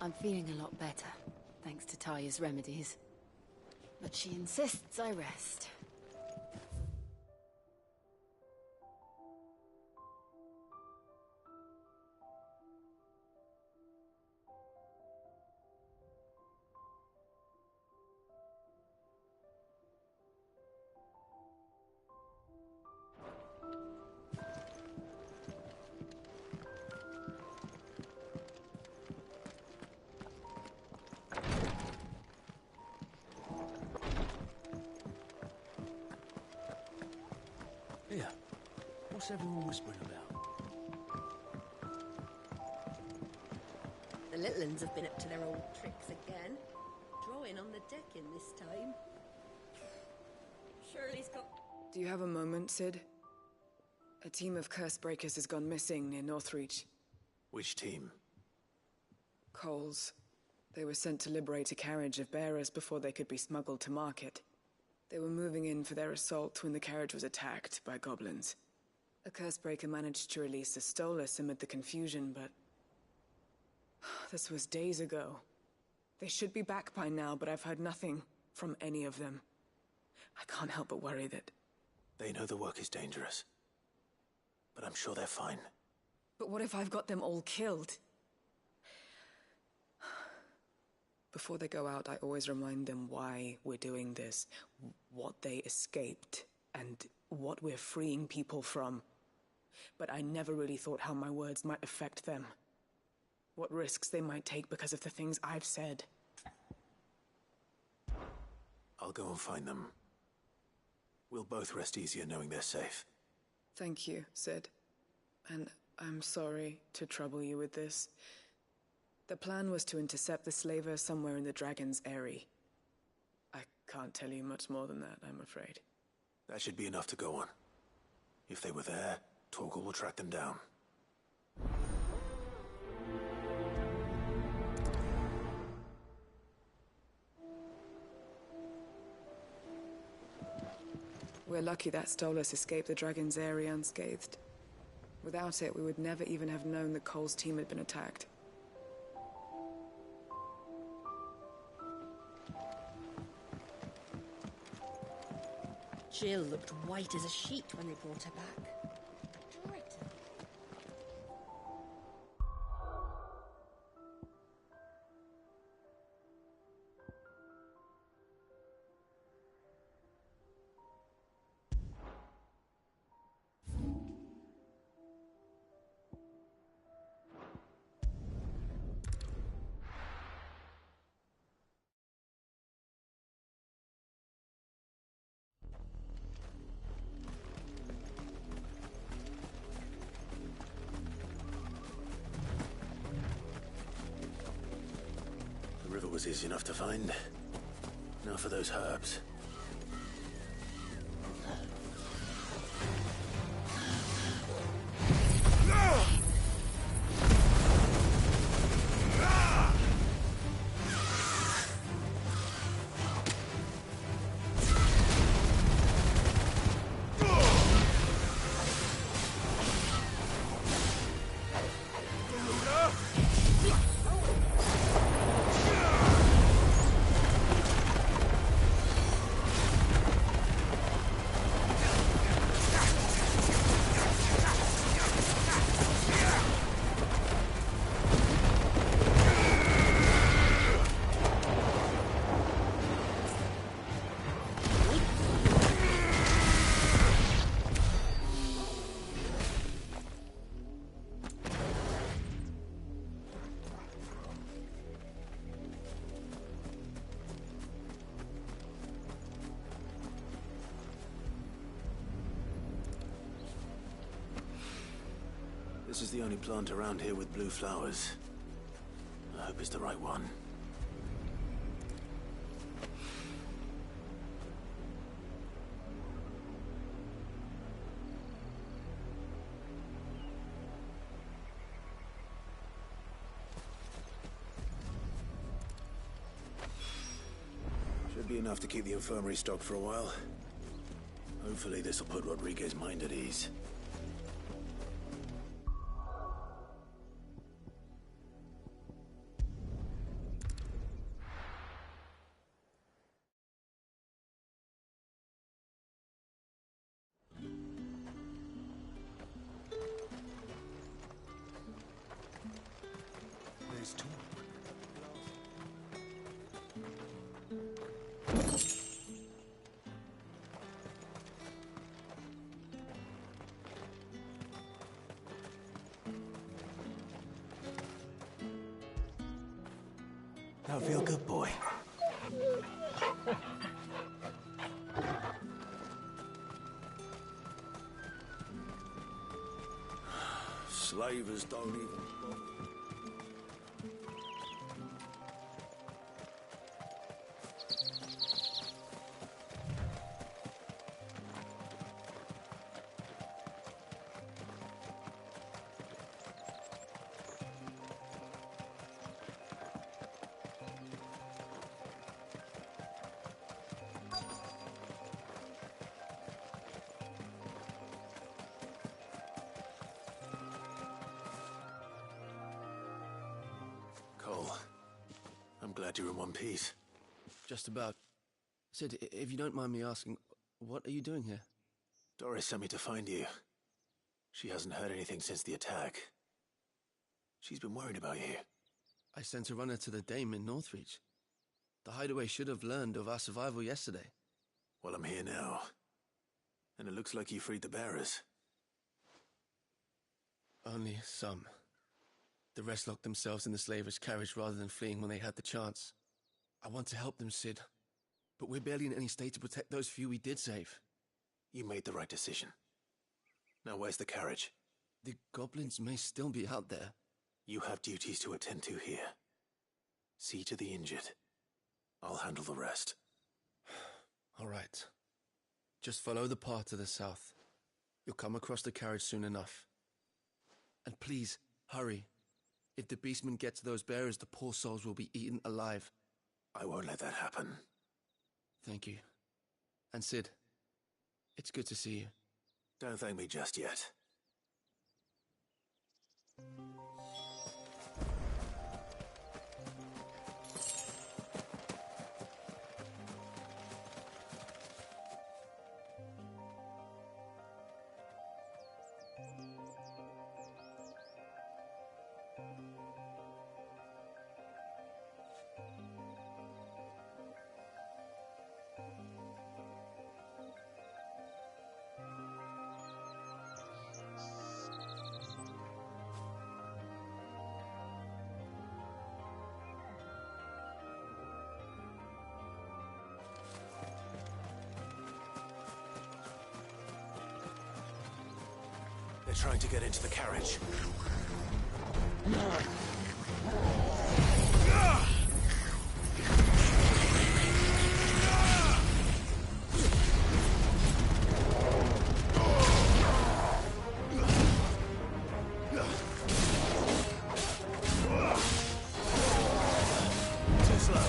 I'm feeling a lot better, thanks to Taya's remedies. But she insists I rest. Here, what's everyone whispering about? The little uns have been up to their old tricks again. Drawing on the decking this time. Shirley's got... Do you have a moment, Sid? A team of Cursebreakers has gone missing near Northreach. Which team? Coles. They were sent to liberate a carriage of bearers before they could be smuggled to market. They were moving in for their assault when the carriage was attacked by goblins. A Cursebreaker managed to release a Stolas amid the confusion, but... this was days ago. They should be back by now, but I've heard nothing from any of them. I can't help but worry that... They know the work is dangerous. But I'm sure they're fine. But what if I've got them all killed? Before they go out, I always remind them why we're doing this, what they escaped, and what we're freeing people from. But I never really thought how my words might affect them. What risks they might take because of the things I've said. I'll go and find them. We'll both rest easier knowing they're safe. Thank you, Sid. And I'm sorry to trouble you with this. The plan was to intercept the slaver somewhere in the Dragon's Eyrie. I can't tell you much more than that, I'm afraid. That should be enough to go on. If they were there, Torgal will track them down. We're lucky that Stolas escaped the Dragon's Eyrie unscathed. Without it, we would never even have known that Cole's team had been attacked. Jill looked white as a sheet when they brought her back. Dread. The river was easy enough to find. Now for those herbs. This is the only plant around here with blue flowers. I hope it's the right one. Should be enough to keep the infirmary stocked for a while. Hopefully this will put Rodriguez's mind at ease. That feel good, boy? Slavers don't even bother. Cole, I'm glad you're in one piece. Just about. Sid, if you don't mind me asking, what are you doing here? Doris sent me to find you. She hasn't heard anything since the attack. She's been worried about you. I sent a runner to the Dame in Northreach. The Hideaway should have learned of our survival yesterday. Well, I'm here now. And it looks like you freed the bearers. Only some. The rest locked themselves in the slavers' carriage rather than fleeing when they had the chance. I want to help them, Sid. But we're barely in any state to protect those few we did save. You made the right decision. Now where's the carriage? The goblins may still be out there. You have duties to attend to here. See to the injured. I'll handle the rest. All right. Just follow the path to the south. You'll come across the carriage soon enough. And please, hurry. If the beastmen get to those bearers, the poor souls will be eaten alive. I won't let that happen. Thank you. And Sid, it's good to see you. Don't thank me just yet. They're trying to get into the carriage. Too slow.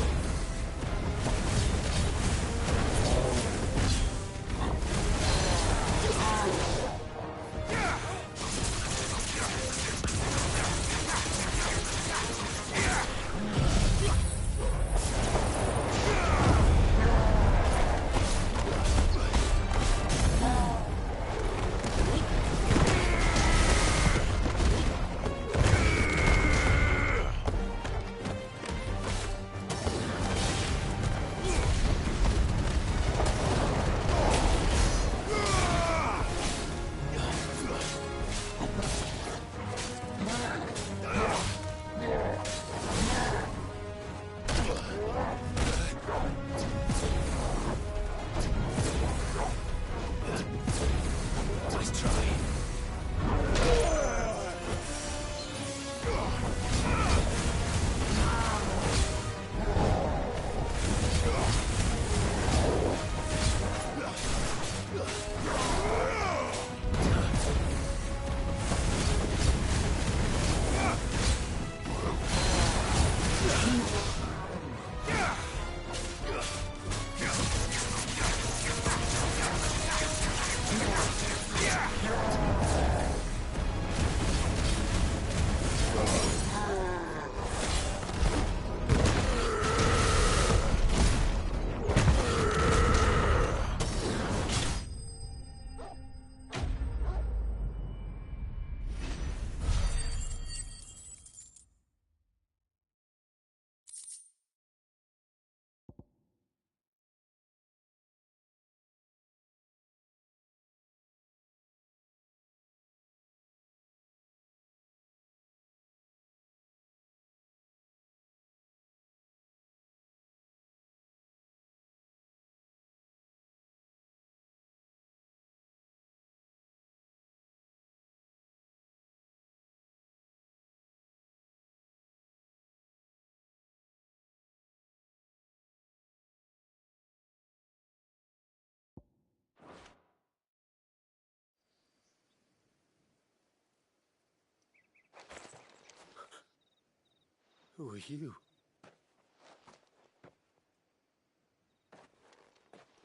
Who are you?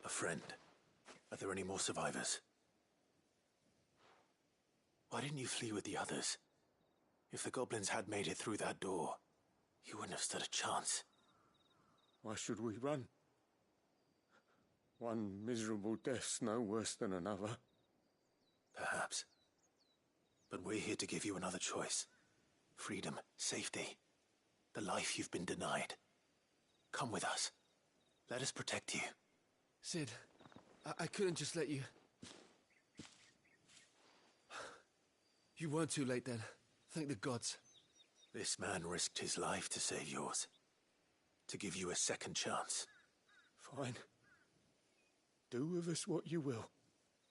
A friend. Are there any more survivors? Why didn't you flee with the others? If the goblins had made it through that door, you wouldn't have stood a chance. Why should we run? One miserable death's no worse than another. Perhaps. But we're here to give you another choice. Freedom, safety, the life you've been denied. Come with us. Let us protect you. Cid, I couldn't just let you... You weren't too late then. Thank the gods. This man risked his life to save yours. To give you a second chance. Fine. Do with us what you will.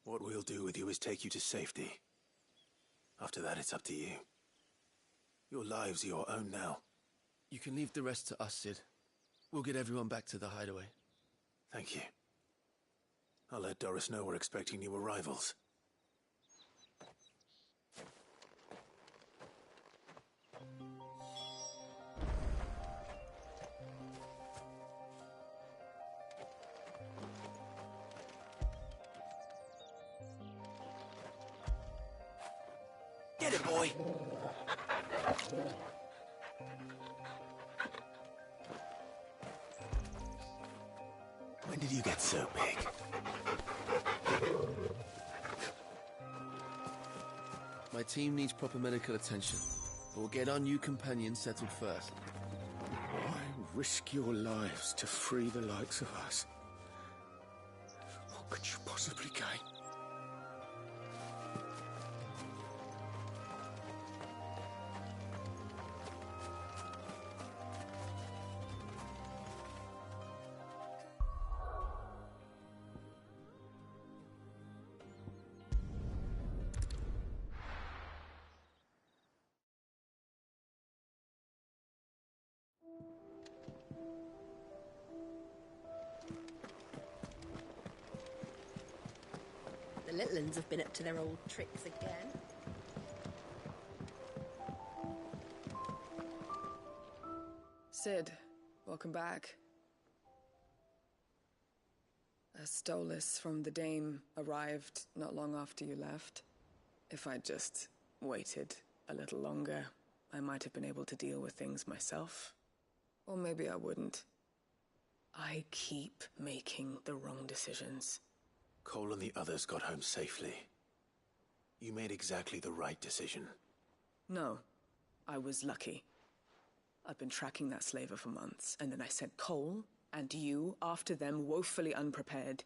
What we'll do with you is take you to safety. After that, it's up to you. Your lives are your own now. You can leave the rest to us, Cid. We'll get everyone back to the hideaway. Thank you. I'll let Doris know we're expecting new arrivals. Get it, boy! When did you get so big? My team needs proper medical attention. We'll get our new companion settled first. Why risk your lives to free the likes of us? What could you possibly gain? The little ones have been up to their old tricks again. Cid, welcome back. A Stolas from the Dame arrived not long after you left. If I'd just waited a little longer, I might have been able to deal with things myself. Or maybe I wouldn't. I keep making the wrong decisions. Cole and the others got home safely. You made exactly the right decision. No, I was lucky. I've been tracking that slaver for months, and then I sent Cole and you after them woefully unprepared.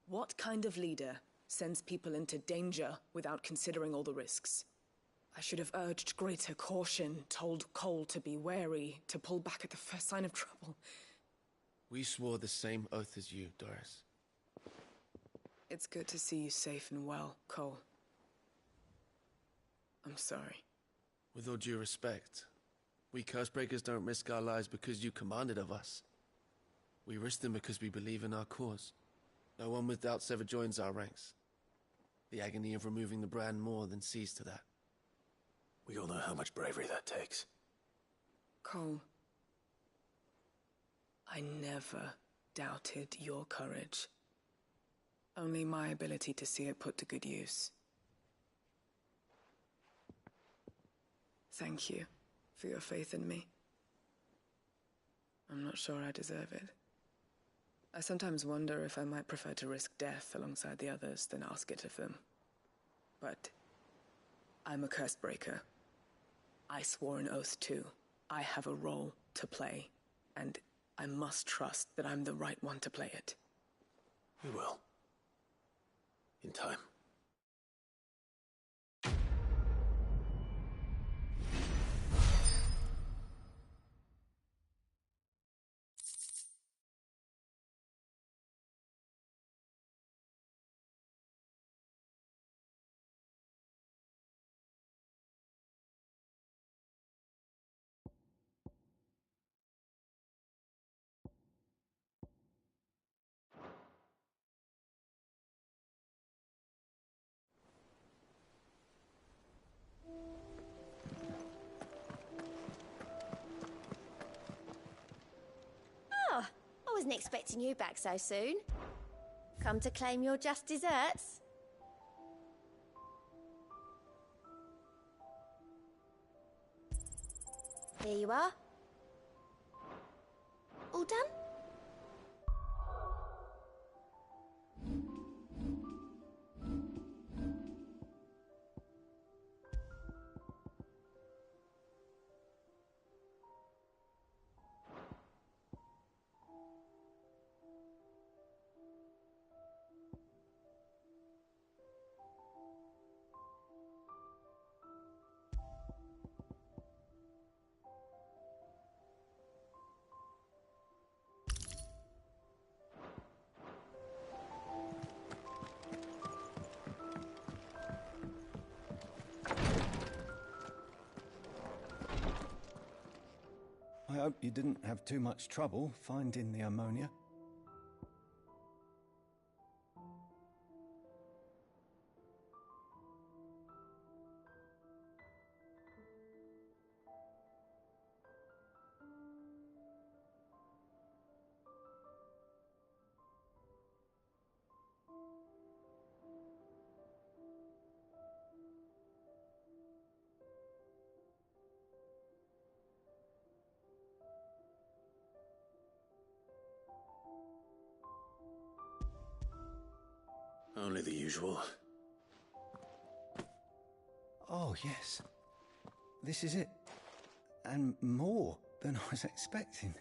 What kind of leader sends people into danger without considering all the risks? I should have urged greater caution, told Cole to be wary, to pull back at the first sign of trouble. We swore the same oath as you, Doris. It's good to see you safe and well, Cole. I'm sorry. With all due respect, we Cursebreakers don't risk our lives because you commanded of us. We risk them because we believe in our cause. No one with doubts ever joins our ranks. The agony of removing the brand more than sees to that. We all know how much bravery that takes. Cole, I never doubted your courage. Only my ability to see it put to good use. Thank you for your faith in me. I'm not sure I deserve it. I sometimes wonder if I might prefer to risk death alongside the others than ask it of them. But I'm a Cursebreaker. I swore an oath too. I have a role to play, and I must trust that I'm the right one to play it. We will. In time. wasn't expecting you back so soon. Come to claim your just desserts? Here you are. All done? I hope you didn't have too much trouble finding the ammonia. Only the usual. Oh, yes. This is it. And more than I was expecting.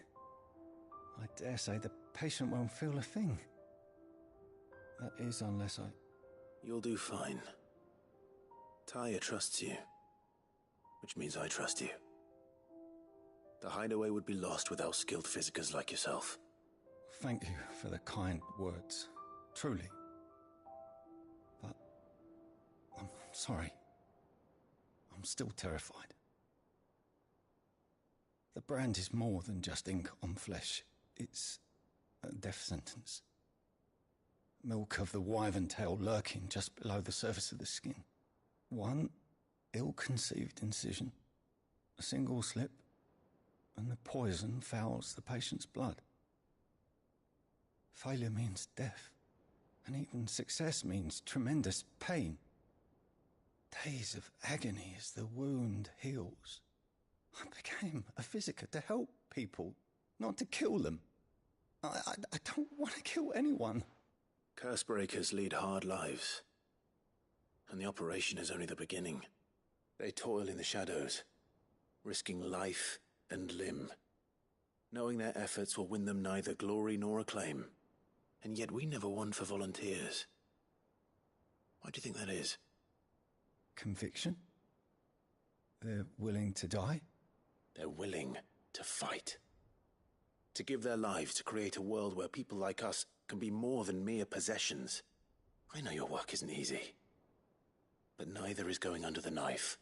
I dare say the patient won't feel a thing. That is, unless I... You'll do fine. Taya trusts you, which means I trust you. The hideaway would be lost without skilled physicers like yourself. Thank you for the kind words. Truly. But I'm sorry. I'm still terrified. The brand is more than just ink on flesh. It's a death sentence. Milk of the wyvern tail lurking just below the surface of the skin. One ill-conceived incision, a single slip, and the poison fouls the patient's blood. Failure means death, and even success means tremendous pain. Days of agony as the wound heals. I became a physiker to help people, not to kill them. I don't want to kill anyone. Cursebreakers lead hard lives, and the operation is only the beginning. They toil in the shadows, risking life and limb, knowing their efforts will win them neither glory nor acclaim. And yet we never won for volunteers. Why do you think that is? Conviction? They're willing to die? They're willing to fight. To give their lives to create a world where people like us can be more than mere possessions. I know your work isn't easy, but neither is going under the knife.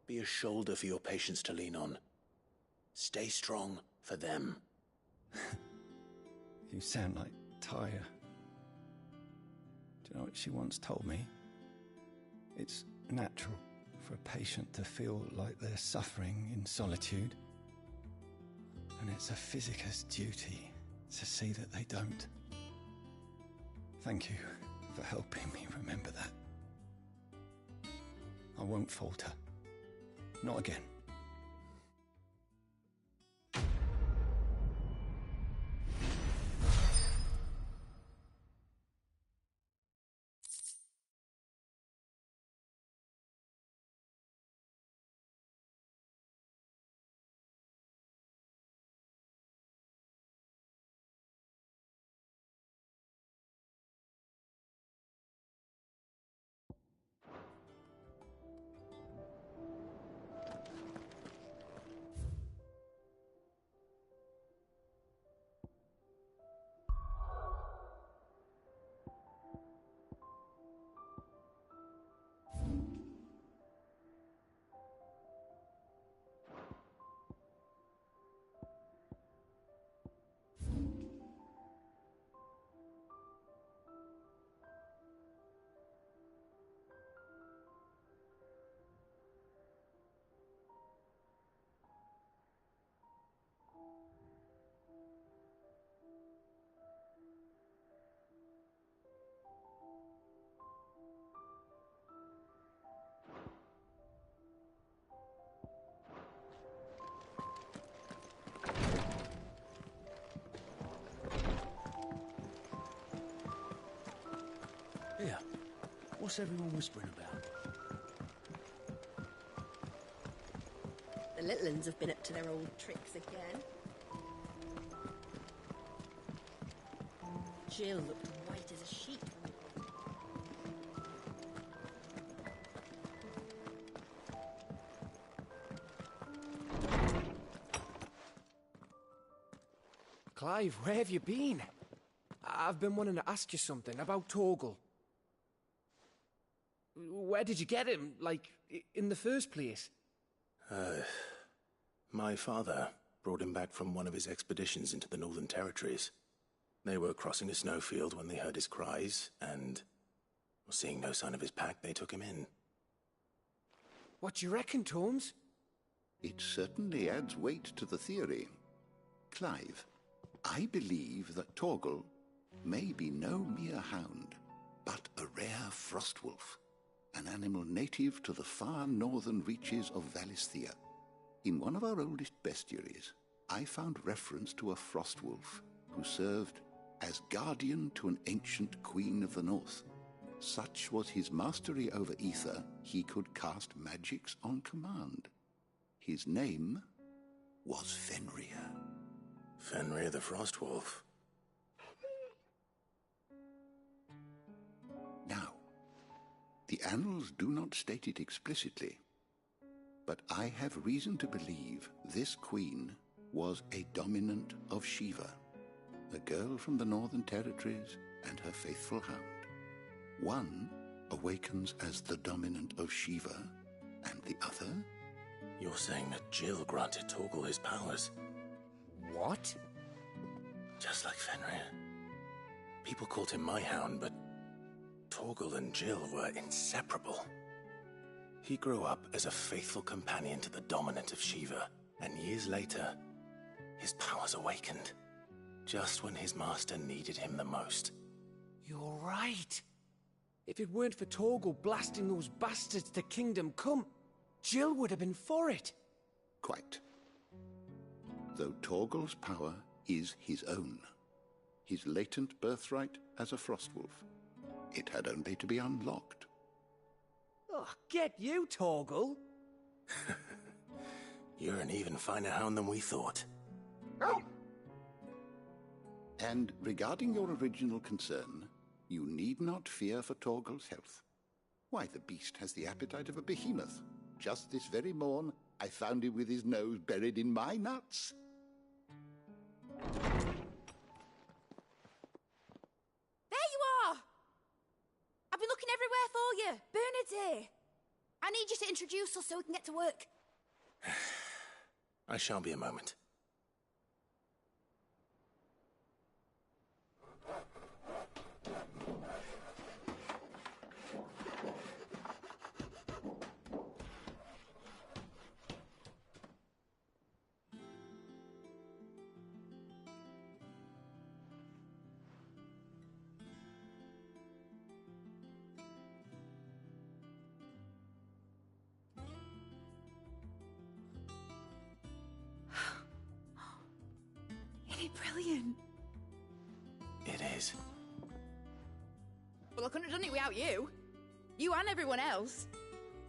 Be a shoulder for your patients to lean on. Stay strong for them. You sound like Taya. Do you know what she once told me? It's natural for a patient to feel like they're suffering in solitude. And it's a physiker's duty to see that they don't. Thank you for helping me remember that. I won't falter. Not again. What's everyone whispering about? The Litlins have been up to their old tricks again. Jill looked white as a sheet. Clive, where have you been? I've been wanting to ask you something about Torgal. Where did you get him, like, in the first place? My father brought him back from one of his expeditions into the Northern Territories. They were crossing a snowfield when they heard his cries, and seeing no sign of his pack, they took him in. What do you reckon, Tomes? It certainly adds weight to the theory. Clive, I believe that Torgal may be no mere hound, but a rare frostwolf, an animal native to the far northern reaches of Valisthea. In one of our oldest bestiaries, I found reference to a frostwolf who served as guardian to an ancient queen of the north. Such was his mastery over ether, he could cast magics on command. His name was Fenrir. Fenrir the Frostwolf. Now, the annals do not state it explicitly, but I have reason to believe this queen was a dominant of Shiva, a girl from the Northern Territories and her faithful hound. One awakens as the dominant of Shiva, and the other? You're saying that Jill granted Torgal his powers? What? Just like Fenrir. People called him my hound, but Torgal and Jill were inseparable. He grew up as a faithful companion to the dominant of Shiva, and years later, his powers awakened, just when his master needed him the most. You're right. If it weren't for Torgal blasting those bastards to Kingdom Come, Jill would have been for it. Quite. Though Torgal's power is his own, his latent birthright as a Frostwolf, it had only to be unlocked. Oh, get you, Torgal! You're an even finer hound than we thought. And regarding your original concern, you need not fear for Torgal's health. Why, the beast has the appetite of a behemoth. Just this very morn, I found him with his nose buried in my nuts. There you are! I've been looking everywhere for you. Bernard's here. I need you to introduce us so we can get to work. I shan't be a moment. Brilliant. It is. Well, I couldn't have done it without you. You and everyone else.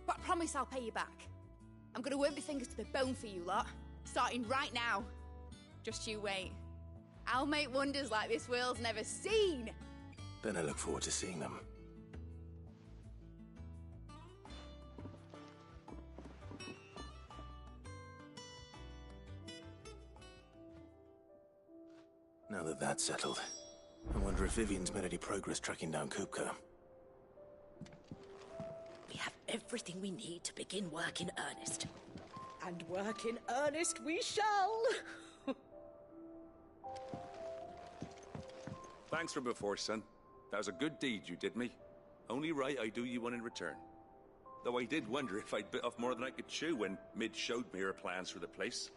But I promise I'll pay you back. I'm gonna work my fingers to the bone for you lot. Starting right now. Just you wait. I'll make wonders like this world's never seen. Then I look forward to seeing them. Now that that's settled, I wonder if Vivian's made any progress tracking down Kupka. We have everything we need to begin work in earnest. And work in earnest we shall! Thanks for before, son. That was a good deed you did me. Only right I do you one in return. Though I did wonder if I'd bit off more than I could chew when Mid showed me her plans for the place.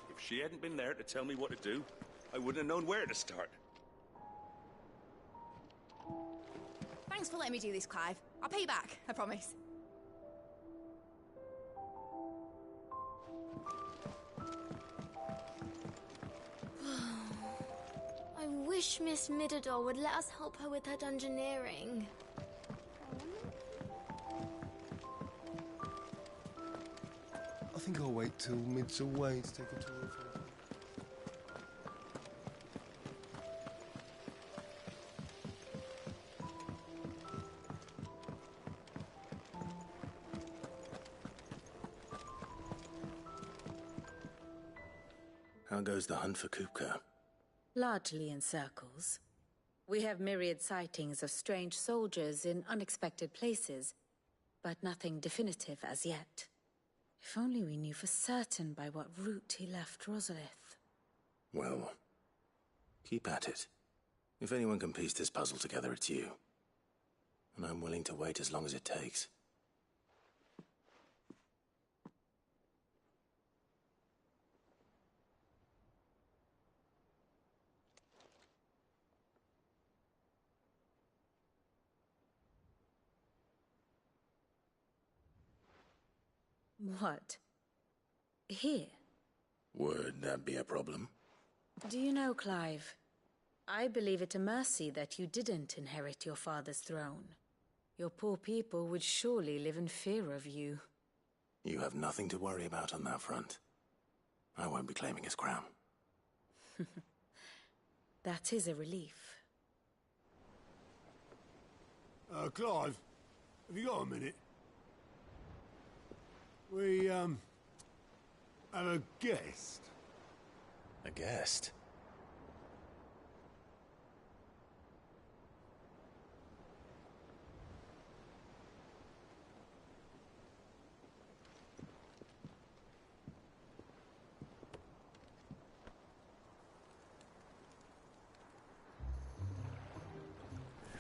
If she hadn't been there to tell me what to do, I wouldn't have known where to start. Thanks for letting me do this, Clive. I'll pay you back, I promise. I wish Miss Midador would let us help her with her dungeoneering. think I'll wait till Mid's away to take a tour of her. How goes the hunt for Kupka? Largely in circles. We have myriad sightings of strange soldiers in unexpected places, but nothing definitive as yet. If only we knew for certain by what route he left Rosalith. Well, keep at it. If anyone can piece this puzzle together, it's you. And I'm willing to wait as long as it takes. What? Here? Would that be a problem? Do you know, Clive? I believe it a mercy that you didn't inherit your father's throne. Your poor people would surely live in fear of you. You have nothing to worry about on that front. I won't be claiming his crown. That is a relief. Clive, have you got a minute? We, have a guest. A guest?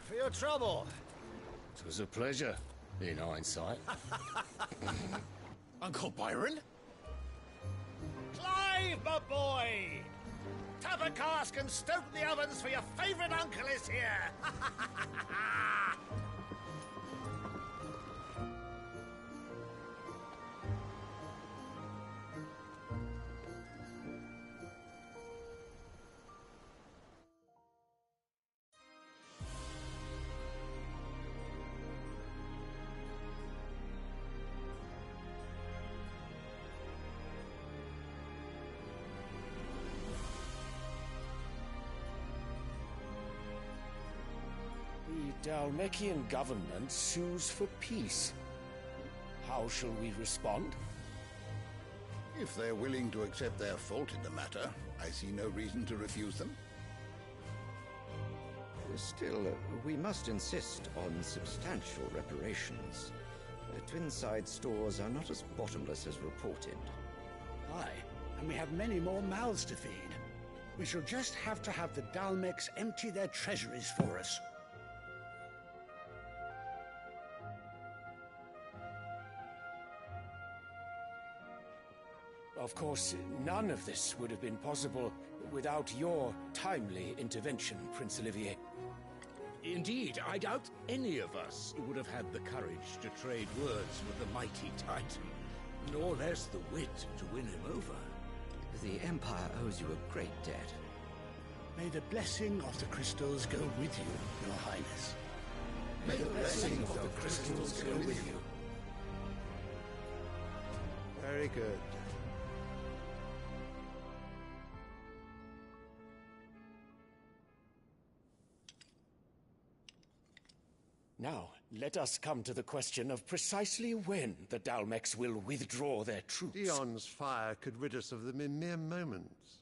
For your trouble. It was a pleasure, in hindsight. Uncle Byron? Clive, my boy! Tap a cask and stoke the ovens for your favourite uncle is here! The Dhalmekian government sues for peace. How shall we respond? If they're willing to accept their fault in the matter, I see no reason to refuse them. Still, we must insist on substantial reparations. Twinside stores are not as bottomless as reported. Aye, and we have many more mouths to feed. We shall just have to have the Dhalmeks empty their treasuries for us. Of course, none of this would have been possible without your timely intervention, Prince Olivier. Indeed, I doubt any of us would have had the courage to trade words with the mighty Titan, nor less the wit to win him over. The Empire owes you a great debt. May the blessing of the crystals go with you, Your Highness. May the blessing of the crystals go with you. Very good. Now, let us come to the question of precisely when the Dhalmeks will withdraw their troops. Dion's fire could rid us of them in mere moments.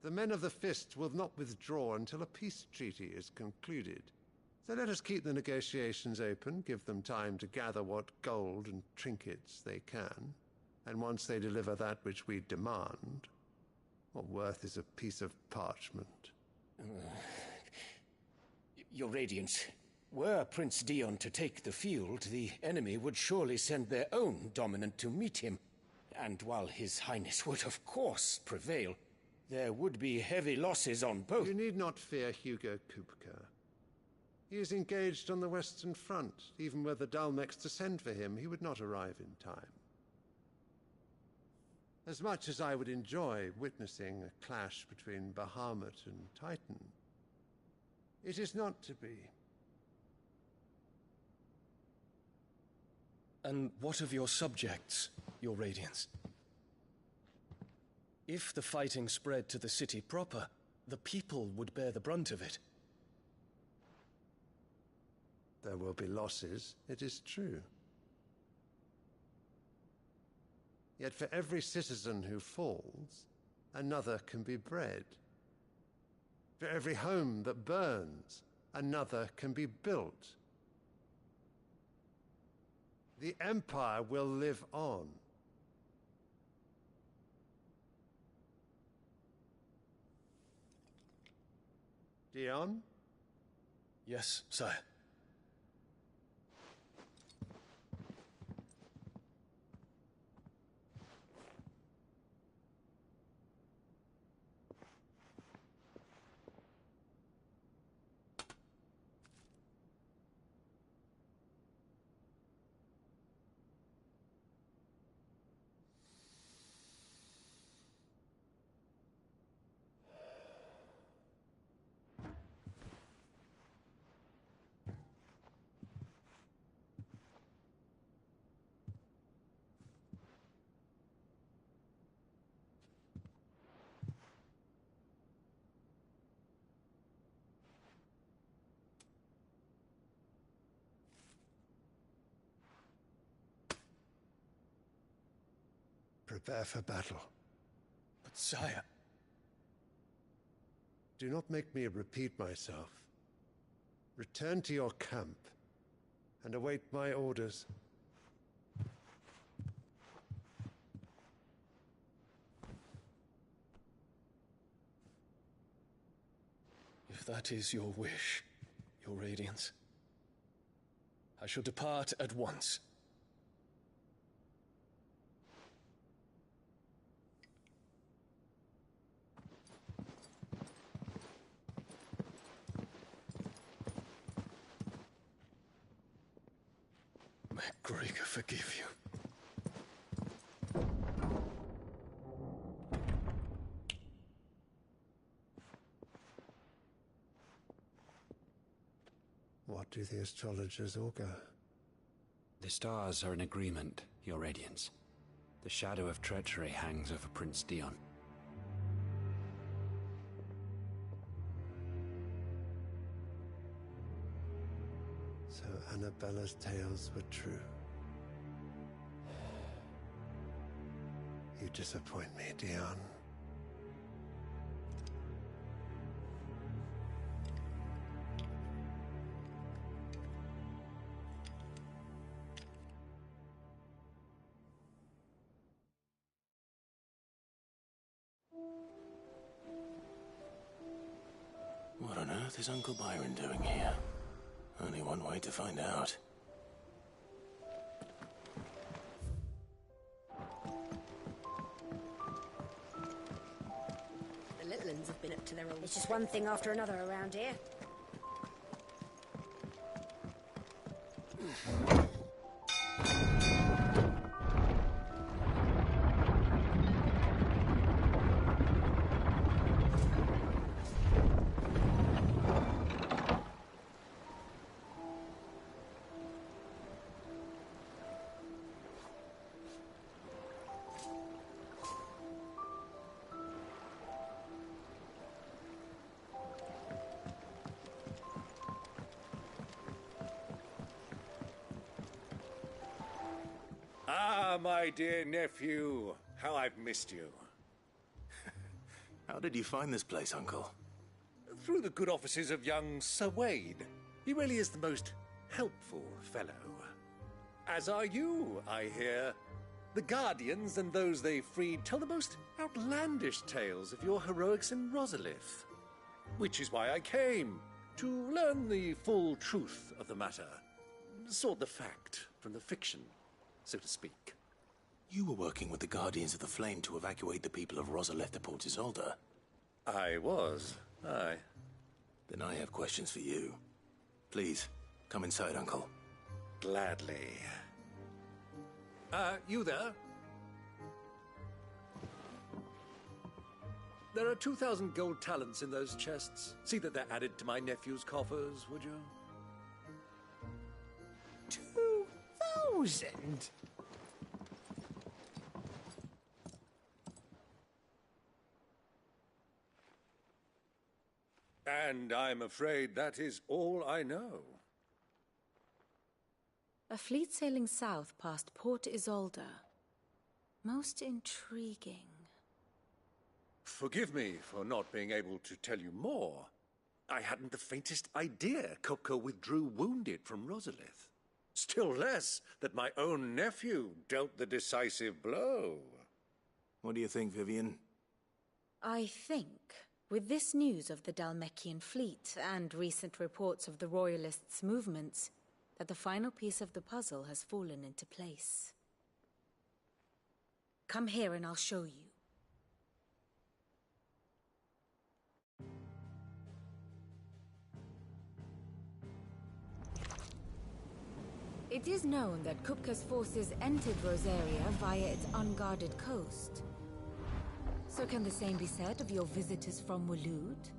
The men of the Fist will not withdraw until a peace treaty is concluded. So let us keep the negotiations open, give them time to gather what gold and trinkets they can, and once they deliver that which we demand, what worth is a piece of parchment? Your Radiance, were Prince Dion to take the field, the enemy would surely send their own dominant to meet him. And while His Highness would of course prevail, there would be heavy losses on both. You need not fear Hugo Kupka. He is engaged on the Western Front. Even were the Dhalmeks to send for him, he would not arrive in time. As much as I would enjoy witnessing a clash between Bahamut and Titan, it is not to be. And what of your subjects, your Radiance? If the fighting spread to the city proper, the people would bear the brunt of it. There will be losses, it is true. Yet for every citizen who falls, another can be bred. For every home that burns, another can be built. The Empire will live on. Dion? Yes, sire. Prepare for battle. But sire... Do not make me repeat myself. Return to your camp and await my orders. If that is your wish, your Radiance, I shall depart at once. May Gregor forgive you. What do the astrologers augur? The stars are in agreement, Your Radiance. The shadow of treachery hangs over Prince Dion. So Annabella's tales were true. You disappoint me, Dion. What on earth is Uncle Byron doing here? Only one way to find out. The Litlins have been up to their old... It's just one thing after another around here. Ah, my dear nephew, how I've missed you. How did you find this place, Uncle? Through the good offices of young Sir Wade. He really is the most helpful fellow. As are you, I hear. The Guardians and those they freed tell the most outlandish tales of your heroics in Rosalith. Which is why I came, to learn the full truth of the matter. Sort the fact from the fiction, so to speak. You were working with the Guardians of the Flame to evacuate the people of Rosalith to Port Isolde. I was, aye. Then I have questions for you. Please, come inside, Uncle. Gladly. You there? There are 2,000 gold talents in those chests. See that they're added to my nephew's coffers, would you? 2,000? 1,000? And I'm afraid that is all I know. A fleet sailing south past Port Isolde. Most intriguing. Forgive me for not being able to tell you more. I hadn't the faintest idea Kupka withdrew wounded from Rosalith. Still less that my own nephew dealt the decisive blow. What do you think, Vivian? I think, with this news of the Dhalmekian fleet and recent reports of the Royalists' movements, that the final piece of the puzzle has fallen into place. Come here and I'll show you. It is known that Kupka's forces entered Rosaria via its unguarded coast. So can the same be said of your visitors from Waloed?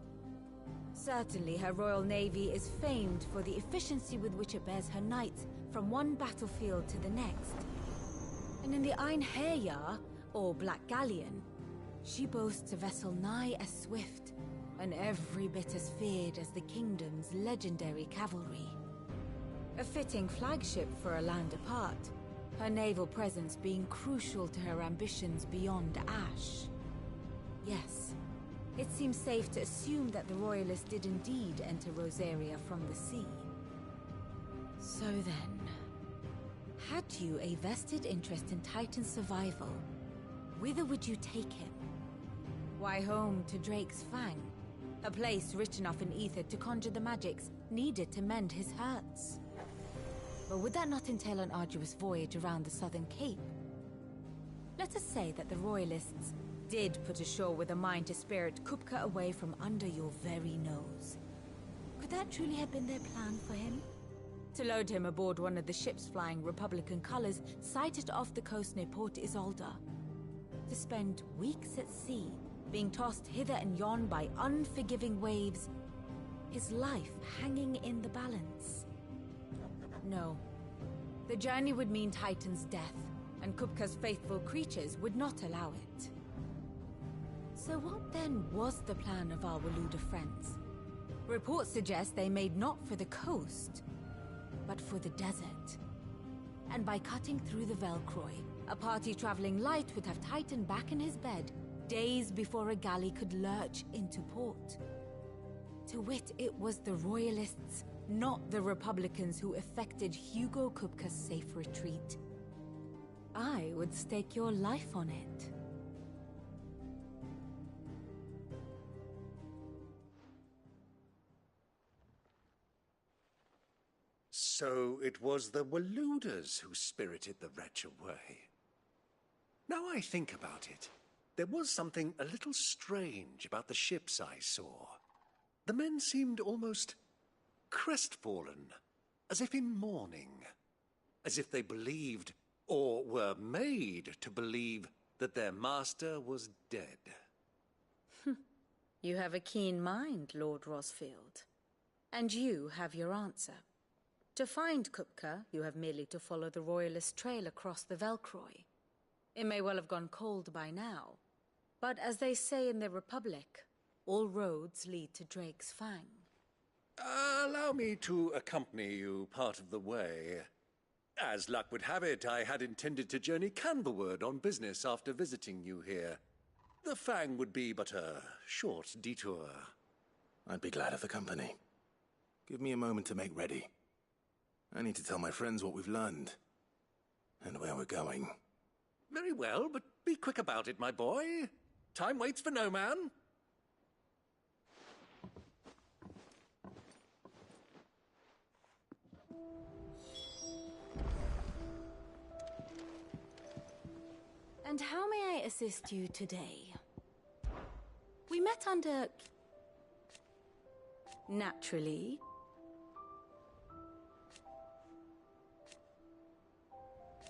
Certainly her Royal Navy is famed for the efficiency with which it bears her knights from one battlefield to the next. And in the Einherjar, or Black Galleon, she boasts a vessel nigh as swift, and every bit as feared as the kingdom's legendary cavalry. A fitting flagship for a land apart, her naval presence being crucial to her ambitions beyond Ash. Yes, it seems safe to assume that the Royalists did indeed enter Rosaria from the sea. So then, had you a vested interest in Titan's survival, whither would you take him? Why, home to Drake's Fang, a place rich enough in ether to conjure the magics needed to mend his hurts. But would that not entail an arduous voyage around the southern cape? Let us say that the Royalists did put ashore with a mind to spirit Kupka away from under your very nose. Could that truly have been their plan for him? To load him aboard one of the ships flying Republican colors sighted off the coast near Port Isolde. To spend weeks at sea, being tossed hither and yon by unforgiving waves, his life hanging in the balance. No. The journey would mean Titan's death, and Kupka's faithful creatures would not allow it. So what then was the plan of our Waloed friends? Reports suggest they made not for the coast, but for the desert. And by cutting through the Velcroy, a party traveling light would have Titan back in his bed days before a galley could lurch into port. To wit, it was the Royalists, not the Republicans, who effected Hugo Kupka's safe retreat. I would stake your life on it. So it was the Waloeders who spirited the wretch away. Now I think about it, there was something a little strange about the ships I saw. The men seemed almost crestfallen, as if in mourning, as if they believed, or were made to believe, that their master was dead. You have a keen mind, Lord Rosfield. And you have your answer. To find Kupka, you have merely to follow the Royalist trail across the Velcroy. It may well have gone cold by now, but as they say in the Republic, all roads lead to Drake's Fang. Allow me to accompany you part of the way. As luck would have it, I had intended to journey Canberward on business after visiting you here. The Fang would be but a short detour. I'd be glad of the company. Give me a moment to make ready. I need to tell my friends what we've learned, and where we're going. Very well, but be quick about it, my boy. Time waits for no man. And how may I assist you today? We met under... Naturally.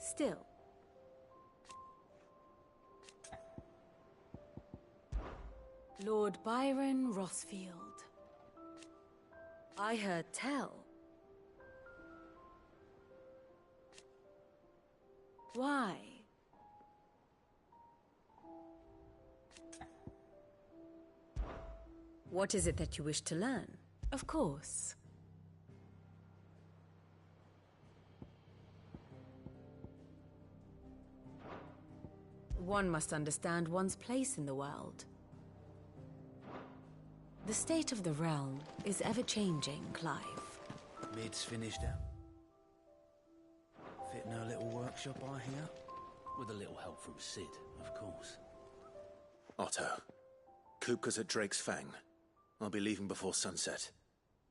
Still. Lord Byron Rosfield. I heard tell. Why? What is it that you wish to learn? Of course. One must understand one's place in the world. The state of the realm is ever-changing, Clive. Mid's finished out. Fitting her little workshop, I hear. With a little help from Cid, of course. Otto, Kupka's at Drake's Fang. I'll be leaving before sunset.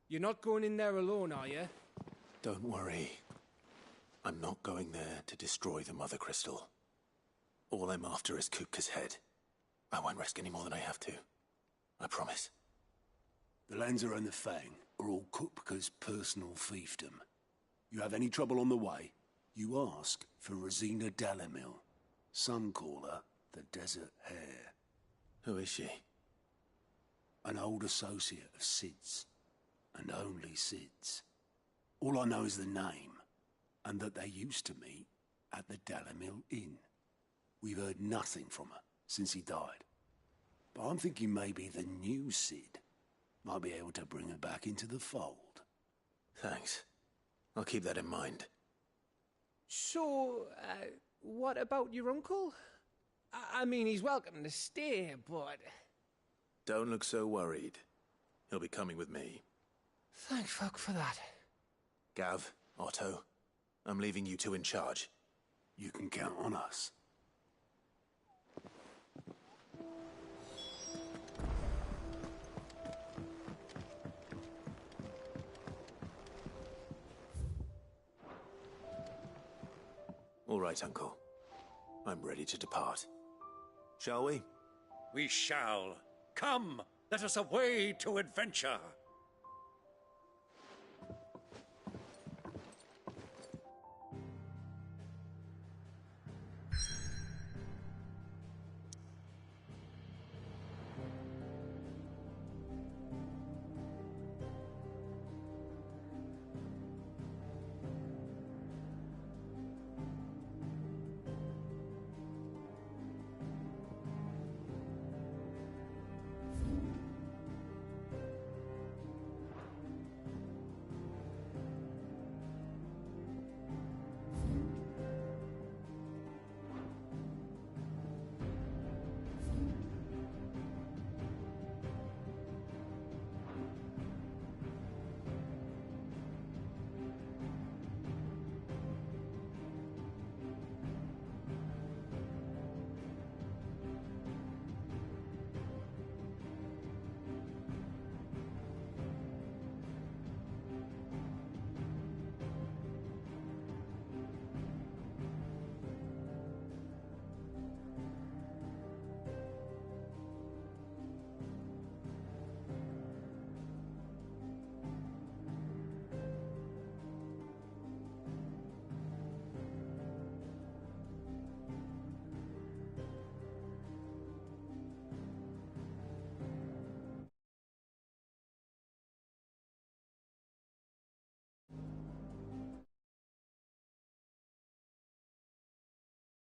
You're not going in there alone, are you? Don't worry. I'm not going there to destroy the Mother Crystal. All I'm after is Kupka's head. I won't risk any more than I have to. I promise. The Lanza and the Fang are all Kupka's personal fiefdom. You have any trouble on the way, you ask for Rosina Dalimil. Some call her the Desert Hare. Who is she? An old associate of Cid's, and only Cid's. All I know is the name, and that they used to meet at the Dalimil Inn. We've heard nothing from her since he died. But I'm thinking maybe the new Cid might be able to bring her back into the fold. Thanks. I'll keep that in mind. So, what about your uncle? I mean, he's welcome to stay, but... Don't look so worried. He'll be coming with me. Thank fuck for that. Gav, Otto, I'm leaving you two in charge. You can count on us. All right, Uncle. I'm ready to depart. Shall we? We shall. Come, let us away to adventure.